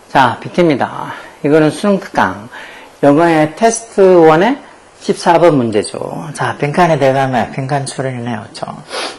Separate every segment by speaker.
Speaker 1: 자, 비트입니다. 이거는 수능 특강. 이번에 테스트 1의 14번 문제죠. 자, 빈칸에 들어가면 빈칸 추론이네요.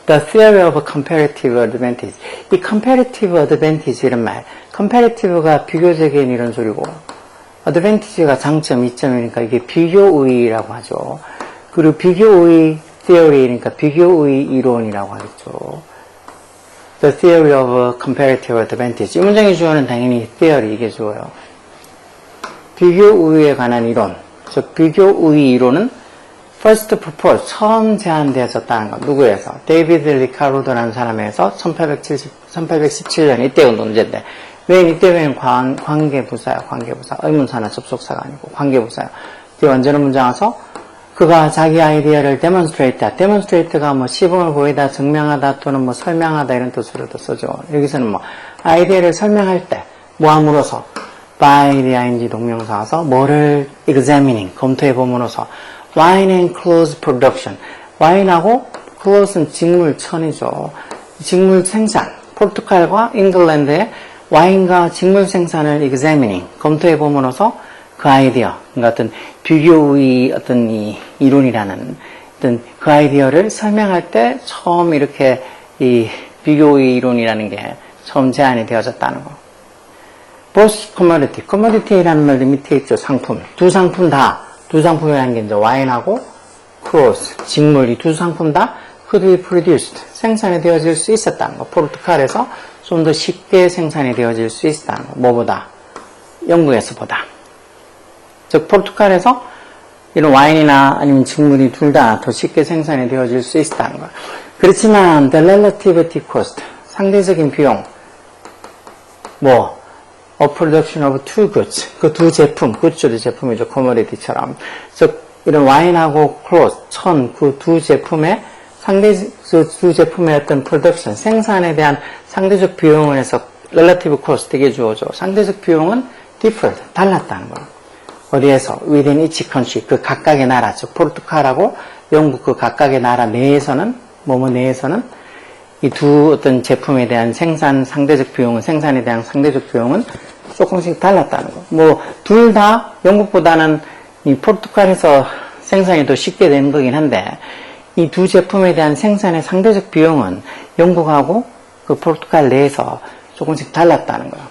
Speaker 1: The theory of comparative advantage. 이 comparative advantage 이런 말. comparative가 비교적인 이런 소리고, advantage가 장점, 이점이니까 이게 비교우위라고 하죠. 그리고 비교우위 theory니까 비교우위 이론이라고 하겠죠. The theory of comparative advantage. 이 문장의 주어는 당연히 theory, 이게 주어요. 비교우위에 관한 이론. 즉, 비교우위 이론은 first proposed, 처음 제안되어졌다는 것. 누구에서? 데이비드 리카르도라는 사람에서 1817년, 이때 논제인데. 왜 이때 왜 관계부사야, 관계부사. 의문사나 접속사가 아니고, 관계부사야. 뒤에 완전한 문장 와서, 그가 자기 아이디어를 demonstrate가 뭐 시범을 보이다, 증명하다 또는 뭐 설명하다 이런 뜻으로도 쓰죠. 여기서는 뭐 아이디어를 설명할 때 뭐함으로써 by the ing 동명사 와서 뭐를 examining 검토해 봄으로써 wine and clothes production. 와인하고 clothes는 직물천이죠. 직물 생산. 포르투갈과 잉글랜드의 와인과 직물 생산을 examining 검토해 봄으로써 그 아이디어, 그러니까 어떤 비교의 어떤 이 이론이라는 어떤 그 아이디어를 설명할 때 처음 이렇게 이 비교의 이론이라는 게 처음 제안이 되어졌다는 거. both commodity, commodity라는 말도 밑에 있죠. 상품. 두 상품 다, 두 상품이라는 게 이제 와인하고 clothes, 직물, 이 두 상품 다 could be produced, 생산이 되어질 수 있었다는 거. 포르투갈에서 좀 더 쉽게 생산이 되어질 수 있었다는 거. 뭐보다? 영국에서보다. 즉, 포르투갈에서 이런 와인이나 아니면 직물이 둘 다 더 쉽게 생산이 되어질 수 있다는 거. 그렇지만, the relativity cost, 상대적인 비용, 뭐, a production of two goods, 그 두 제품, 굿즈도 제품이죠, commodity처럼. 즉, 이런 와인하고 cloth, 천, 그 두 제품의 그 두 제품의 어떤 production, 생산에 대한 상대적 비용을 해서 relative cost, 이게 주어져. 상대적 비용은 differed, 달랐다는 거예요. 어디에서? within each country, 그 각각의 나라, 즉 포르투갈하고 영국 그 각각의 나라 내에서는, 내에서는 이 두 어떤 제품에 대한 상대적 비용은, 생산에 대한 상대적 비용은 조금씩 달랐다는 거. 뭐, 둘 다 영국보다는 이 포르투갈에서 생산이 더 쉽게 되는 거긴 한데, 이 두 제품에 대한 생산의 상대적 비용은 영국하고 그 포르투갈 내에서 조금씩 달랐다는 거예요.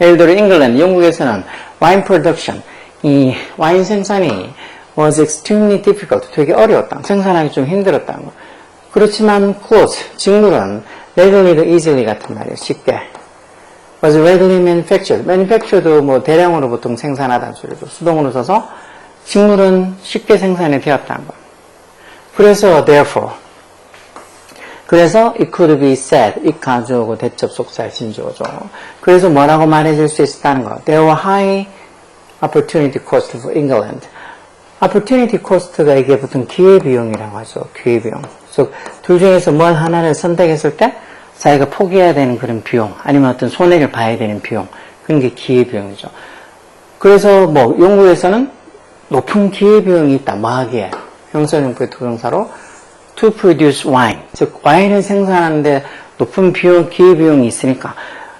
Speaker 1: 예를 들어 잉글랜드, 영국에서는 와인 프로덕션, 이 와인 생산이 was extremely difficult, 되게 어려웠다. 생산하기 좀 힘들었다는 거. 그렇지만 clothes, 직물은 readily, easily 같은 말이에요. 쉽게. was readily manufactured. manufactured도 뭐 대량으로 보통 생산하다는 소리죠. 수동으로 써서 직물은 쉽게 생산이 되었다는 거. 그래서 therefore, 그래서 it could be said, it 가주어고 대접속사의 진주어죠. 그래서 뭐라고 말해줄 수 있었다는 거. There were high opportunity cost for England. opportunity cost가 이게 보통 기회비용이라고 하죠. 기회비용. 즉, 둘 중에서 뭘 하나를 선택했을 때 자기가 포기해야 되는 그런 비용, 아니면 어떤 손해를 봐야 되는 비용, 그런 게 기회비용이죠. 그래서 뭐 영국에서는 높은 기회비용이 있다. 뭐 하기에? 형사용법의 투정사로 to produce wine. 즉, 와인을 생산하는데 높은 기회비용이 있으니까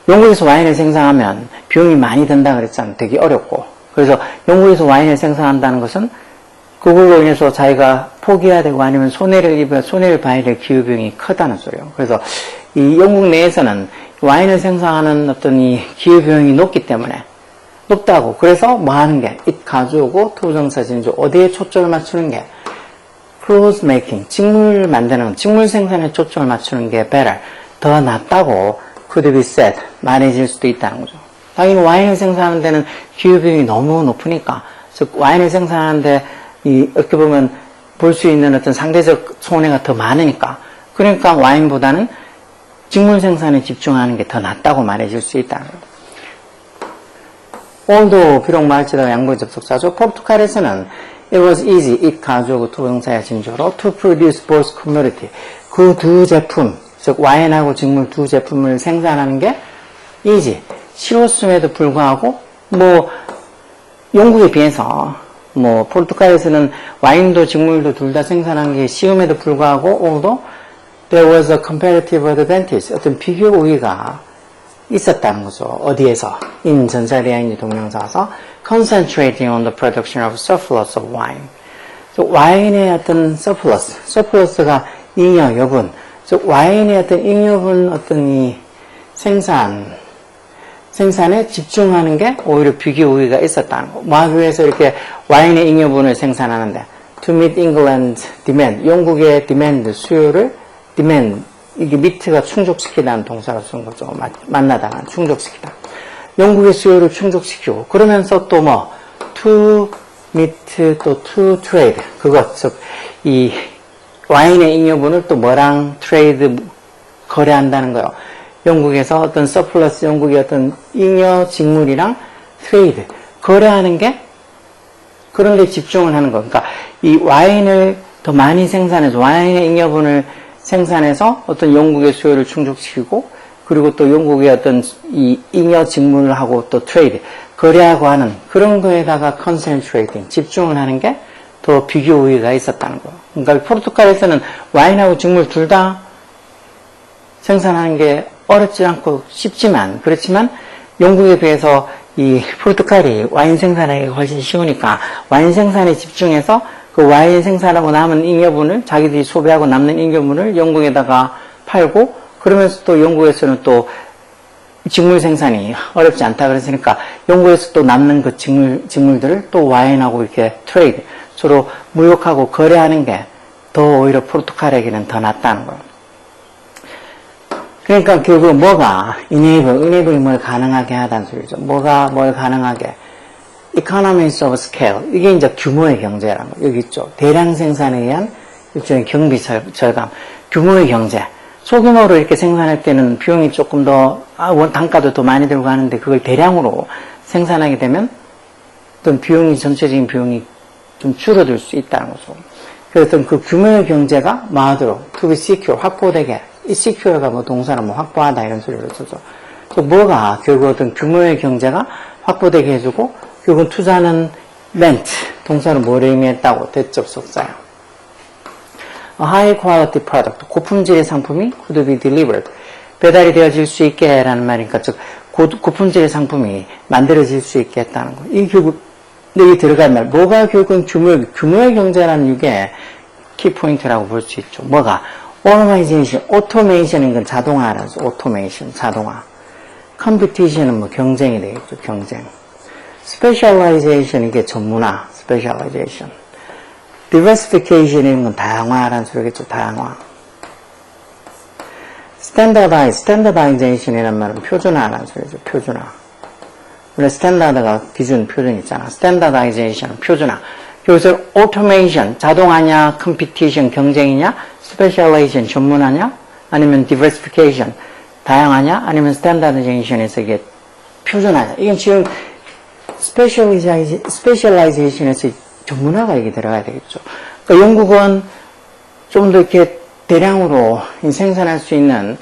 Speaker 1: 영국에서 와인을 생산하면 비용이 많이 든다 그랬잖아요. 되게 어렵고. 그래서 영국에서 와인을 생산한다는 것은 그걸로 인해서 자기가 포기해야 되고 아니면 손해를 봐야 될 기회비용이 크다는 소리예요. 그래서 이 영국 내에서는 와인을 생산하는 어떤 이 기회비용이 높기 때문에 높다고. 그래서 뭐 하는 게? it 가져오고 투정사 진주 어디에 초점을 맞추는 게? clothes making, 직물 만드는, 직물 생산에 초점을 맞추는 게 better, 더 낫다고 could be said, 말해질 수도 있다는 거죠. 당연히 와인을 생산하는 데는 기회비용이 너무 높으니까, 즉 와인을 생산하는데 어떻게 보면 볼 수 있는 어떤 상대적 손해가 더 많으니까, 그러니까 와인보다는 직물 생산에 집중하는 게 더 낫다고 말해줄 수 있다는 거죠. although 비록 말지도 양보의 접속사죠. 포르투갈에서는 it was easy, it 가주어고 투동사의 진조로 to produce both commodity, 그 두 제품, 즉 와인하고 직물 두 제품을 생산하는 게 easy, 쉬웠음에도 불구하고 뭐 영국에 비해서 뭐 포르투갈에서는 와인도 직물도 둘 다 생산한 게 쉬움에도 불구하고 although there was a comparative advantage, 어떤 비교 우위가 있었다는 거죠. 어디에서? in 전자대행이 동명사서 concentrating on the production of surplus of wine. 와인의 어떤 surplus가 잉여, 여분. 와인의 어떤 잉여분 어떤 이 생산에 집중하는 게 오히려 비교 우위가 있었다는 거. 뭐 하기 위해서 이렇게 와인의 잉여분을 생산하는데 to meet England's demand, 영국의 demand, 수요를 demand, 이게 meet가 충족시키다는 동사로 쓴 거죠. 만나다가 충족시키다. 영국의 수요를 충족시키고 그러면서 또 뭐 to meet 또 to trade, 그것 즉 이 와인의 잉여분을 또 뭐랑 트레이드 거래한다는 거예요. 영국에서 어떤 서플러스, 영국의 어떤 잉여 직물이랑 트레이드 거래하는 게 그런 데 집중을 하는 거. 그러니까 이 와인을 더 많이 생산해서 와인의 잉여분을 생산해서 어떤 영국의 수요를 충족시키고 그리고 또 영국의 어떤 이 잉여 직물을 하고 또 트레이드 거래하고 하는 그런 거에다가 컨센트레이팅 집중을 하는 게 더 비교 우위가 있었다는 거. 그러니까 포르투갈에서는 와인하고 직물 둘 다 생산하는 게 어렵지 않고 쉽지만 그렇지만 영국에 비해서 이 포르투갈이 와인 생산하기 훨씬 쉬우니까 와인 생산에 집중해서 그 와인 생산하고 남은 잉여분을 자기들이 소비하고 남는 잉여분을 영국에다가 팔고 그러면서 또 영국에서는 또 직물 생산이 어렵지 않다 그랬으니까 영국에서 또 남는 그 직물들을 또 와인하고 이렇게 트레이드 서로 무역하고 거래하는 게 더 오히려 포르투갈에게는 더 낫다는 거예요. 그러니까 결국 뭐가 enable이 뭘 가능하게 하다는 소리죠. 뭐가 뭘 가능하게 economies of scale, 이게 이제 규모의 경제라는 거. 여기 있죠. 대량 생산에 의한 일종의 경비 절감, 규모의 경제. 소규모로 이렇게 생산할 때는 비용이 조금 더 단가도 더 많이 들고 하는데 그걸 대량으로 생산하게 되면 어떤 비용이 전체적인 비용이 좀 줄어들 수 있다는 거죠. 그래서 그 규모의 경제가 마하드로 to be secure, 확보되게, 이 secure가 뭐 동사로 뭐 확보하다 이런 소리를 쓰죠. 또 뭐가 결국 어떤 규모의 경제가 확보되게 해주고 결국은 투자는 meant, 동사로 뭐를 의미했다고 대접속사예요. A high quality product, 고품질의 상품이 could be delivered, 배달이 되어질 수 있게 라는 말이니까 즉 고품질의 상품이 만들어질 수 있게 했다는 거. 이게 결국 여기 들어갈 말, 뭐가 결국은 규모의 경제라는 이게 키포인트라고 볼 수 있죠. 뭐가? automation인 건 자동화라는 거, automation, 자동화. competition은 뭐 경쟁이 되겠죠, 경쟁. specialization, 이게 전문화, specialization. diversification인 건 다양화라는 소리겠죠, 다양화. standardization이라는 말은 표준화라는 소리죠, 표준화. 원래 스탠다드가 기준, 표준 있잖아. standardization, 표준화. 여기서 automation, 자동화냐, competition, 경쟁이냐, specialization, 전문화냐, 아니면 diversification, 다양하냐, 아니면 standardization에서 이게 표준화냐. 이건 지금 specialization에서 전문화가 이게 들어가야 되겠죠. 그러니까 영국은 좀 더 이렇게 대량으로 생산할 수 있는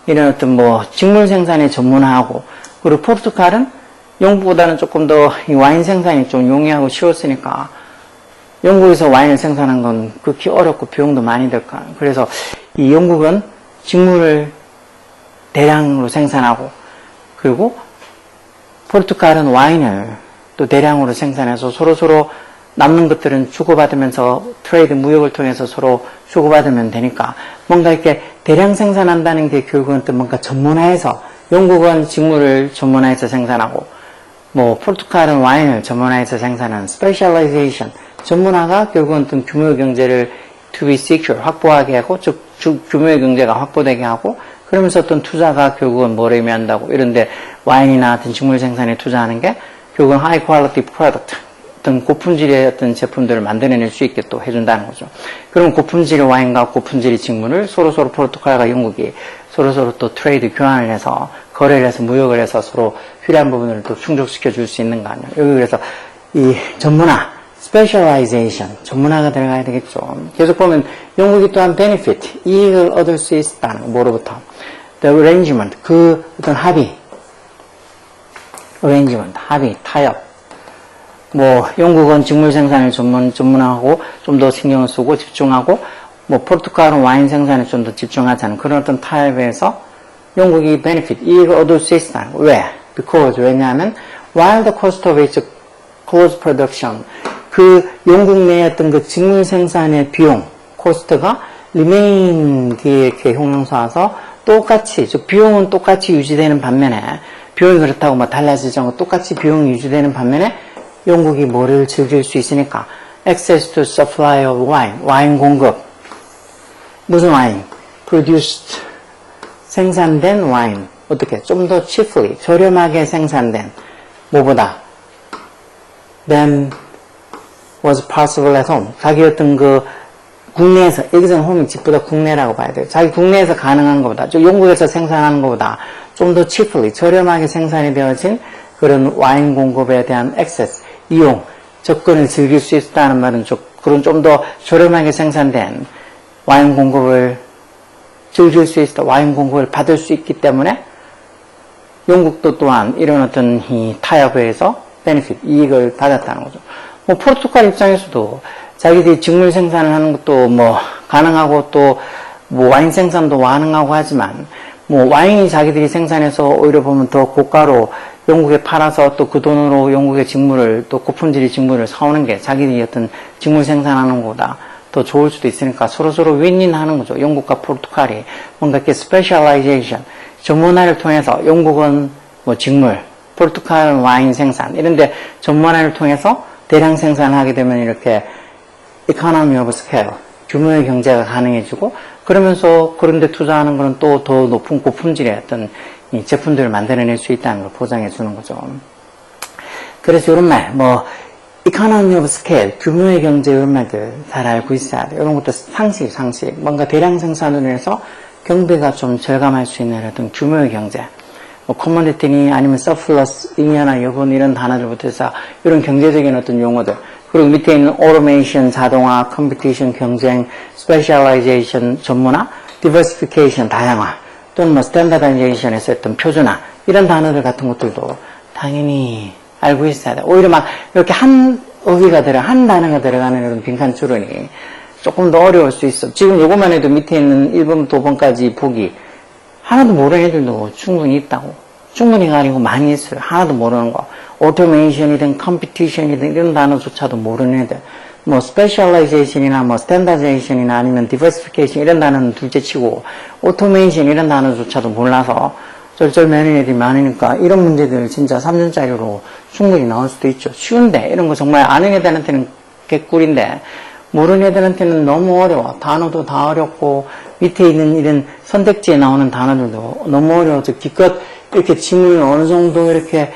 Speaker 1: 이런 어떤 뭐 직물 생산에 전문화하고, 그리고 포르투갈은 영국보다는 조금 더 이 와인 생산이 좀 용이하고 쉬웠으니까 영국에서 와인을 생산한 건 극히 어렵고 비용도 많이 들까. 그래서 이 영국은 직물을 대량으로 생산하고, 그리고 포르투갈은 와인을 또 대량으로 생산해서 서로 남는 것들은 주고받으면서 트레이드 무역을 통해서 서로 주고받으면 되니까 뭔가 이렇게 대량 생산한다는 게 결국은 또 뭔가 전문화해서, 영국은 직물을 전문화해서 생산하고 뭐 포르투갈은 와인을 전문화해서 생산하는 specialization, 전문화가 결국은 어떤 규모의 경제를 to be secure, 확보하게 하고, 즉 규모의 경제가 확보되게 하고, 그러면서 어떤 투자가 결국은 뭘 의미한다고, 이런데 와인이나 어떤 직물 생산에 투자하는 게 결국은 high quality product, 어떤 고품질의 어떤 제품들을 만들어낼 수 있게 또 해준다는 거죠. 그럼 고품질의 와인과 고품질의 직물을 서로 포르투갈과 영국이 서로 또 트레이드 교환을 해서 거래를 해서 무역을 해서 서로 필요한 부분을 또 충족시켜 줄 수 있는 거 아니에요. 여기 그래서 이 전문화, specialization, 전문화가 들어가야 되겠죠. 계속 보면 영국이 또한 benefit, 이익을 얻을 수 있다는 거, 뭐로부터? The arrangement, 그 어떤 합의, arrangement, 합의, 타협. 뭐 영국은 직물 생산을 전문하고 좀 더 신경을 쓰고 집중하고 뭐 포르투갈은 와인 생산에 좀 더 집중하자는 그런 어떤 타입에서 영국이 benefit 이익을 얻을 수 있다. 왜? Because 왜냐하면 while the cost of its close production 그 영국 내에 어떤 그 직물 생산의 비용 코스트가 remain 뒤에 이렇게 형용사와서 똑같이 즉 비용은 똑같이 유지되는 반면에 비용이 그렇다고 뭐 달라지지 않고 똑같이 비용이 유지되는 반면에 영국이 뭐를 즐길 수 있으니까 access to supply of wine 와인 공급 무슨 와인? produced 생산된 와인 어떻게? 좀 더 cheaply 저렴하게 생산된 뭐보다 than was possible at home 자기 어떤 그 국내에서 여기서는 홈이 집보다 국내라고 봐야 돼요. 자기 국내에서 가능한 것보다 저 영국에서 생산하는 것보다 좀 더 cheaply 저렴하게 생산이 되어진 그런 와인 공급에 대한 access 이용 접근을 즐길 수 있다는 말은 그런 좀 더 저렴하게 생산된 와인 공급을 즐길 수 있다. 와인 공급을 받을 수 있기 때문에 영국도 또한 이런 어떤 이 타협에 의해서 베네핏 이익을 받았다는 거죠. 뭐 포르투갈 입장에서도 자기들이 직물 생산을 하는 것도 뭐 가능하고 또 뭐 와인 생산도 가능하고 하지만 뭐 와인이 자기들이 생산해서 오히려 보면 더 고가로 영국에 팔아서 또 그 돈으로 영국의 직물을 또 고품질의 직물을 사오는 게 자기들이 어떤 직물 생산하는 것보다 더 좋을 수도 있으니까 서로서로 윈윈 하는 거죠. 영국과 포르투갈이 뭔가 이렇게 스페셜라이제이션 전문화를 통해서 영국은 뭐 직물 포르투갈은 와인 생산 이런데 전문화를 통해서 대량 생산을 하게 되면 이렇게 economy of scale 규모의 경제가 가능해지고 그러면서 그런데 투자하는 거는 또 더 높은 고품질의 어떤 이 제품들을 만들어낼 수 있다는 걸 보장해 주는 거죠. 그래서 이런 말, 뭐 economy of scale, 규모의 경제 이런 말들 잘 알고 있어야 돼요. 이런 것도 상식. 뭔가 대량 생산을 해서 경비가 좀 절감할 수 있는 어떤 규모의 경제. 뭐 commodity니 아니면 surplus, 잉여나 여분 이런 단어들부터 해서 이런 경제적인 어떤 용어들. 그리고 밑에 있는 automation, 자동화, competition, 경쟁, specialization, 전문화, diversification, 다양화, 또는 뭐 standardization에서 어떤 표준화, 이런 단어들 같은 것들도 당연히 알고 있어야 돼. 오히려 막 이렇게 한 단어가 들어가는 이런 빈칸 추론이 조금 더 어려울 수 있어. 지금 요것만 해도 밑에 있는 1번부터 5번까지 보기 하나도 모르는 애들도 충분히 있다고. 충분히가 아니고 많이 있어요. 하나도 모르는 거. automation이든 competition이든 이런 단어조차도 모르는 애들. 뭐 specialization이나 뭐 standardization이나 아니면 diversification 이런 단어는 둘째치고 automation 이런 단어조차도 몰라서 쩔쩔매는 애들이 많으니까 이런 문제들 진짜 3년짜리로 충분히 나올 수도 있죠. 쉬운데 이런 거 정말 아는 애들한테는 개꿀인데 모르는 애들한테는 너무 어려워. 단어도 다 어렵고 밑에 있는 이런 선택지에 나오는 단어들도 너무 어려워서 기껏 이렇게 지문을 어느 정도 이렇게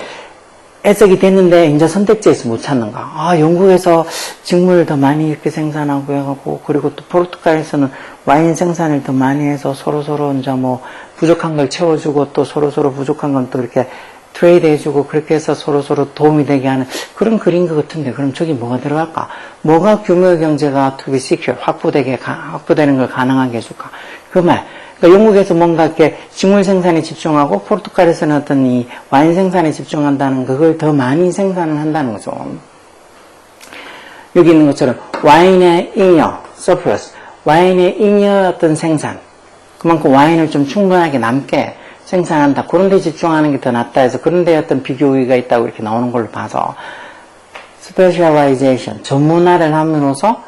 Speaker 1: 해석이 됐는데 이제 선택지에서 못 찾는가. 아, 영국에서 직물을 더 많이 이렇게 생산하고 해갖고 그리고 또 포르투갈에서는 와인 생산을 더 많이 해서 서로서로 이제 뭐 부족한 걸 채워주고 또 서로서로 부족한 건 또 이렇게 트레이드 해주고 그렇게 해서 서로서로 도움이 되게 하는 그런 그린 것 같은데 그럼 저기 뭐가 들어갈까? 뭐가 규모의 경제가 to be secure, 확보되는 걸 가능하게 해줄까? 그 말. 그러니까 영국에서 뭔가 이렇게 직물 생산에 집중하고 포르투갈에서는 어떤 이 와인 생산에 집중한다는 그걸 더 많이 생산을 한다는 거죠. 여기 있는 것처럼 와인의 잉여, surplus, 와인의 잉여 어떤 생산, 그만큼 와인을 좀 충분하게 남게 생산한다. 그런 데 집중하는 게 더 낫다 해서 그런 데 어떤 비교 우위가 있다고 이렇게 나오는 걸로 봐서 specialization, 전문화를 함으로써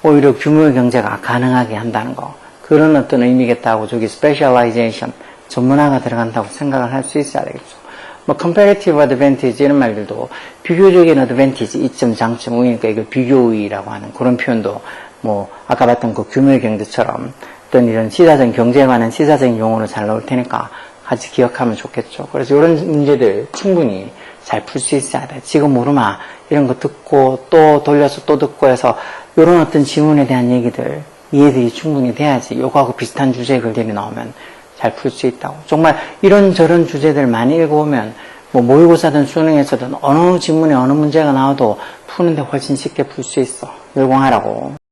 Speaker 1: 오히려 규모의 경제가 가능하게 한다는 거. 그런 어떤 의미겠다고 저기 specialization, 전문화가 들어간다고 생각을 할 수 있어야 되겠죠. 뭐 comparative advantage 이런 말들도 비교적인 advantage, 이점, 장점, 우위니까 이걸 비교 우위라고 하는 그런 표현도 뭐 아까 봤던 그 규모의 경제처럼 어떤 이런 시사적인 경제에 관한 시사적인 용어로 잘 나올 테니까 같이 기억하면 좋겠죠. 그래서 이런 문제들 충분히 잘 풀 수 있어야 돼. 지금 모르마 이런 거 듣고 또 돌려서 또 듣고 해서 이런 어떤 지문에 대한 얘기들 이해들이 충분히 돼야지 요거하고 비슷한 주제의 글들이 나오면 잘 풀 수 있다고. 정말 이런저런 주제들 많이 읽어보면 뭐 모의고사든 수능에서든 어느 지문에 어느 문제가 나와도 푸는데 훨씬 쉽게 풀 수 있어. 열공하라고.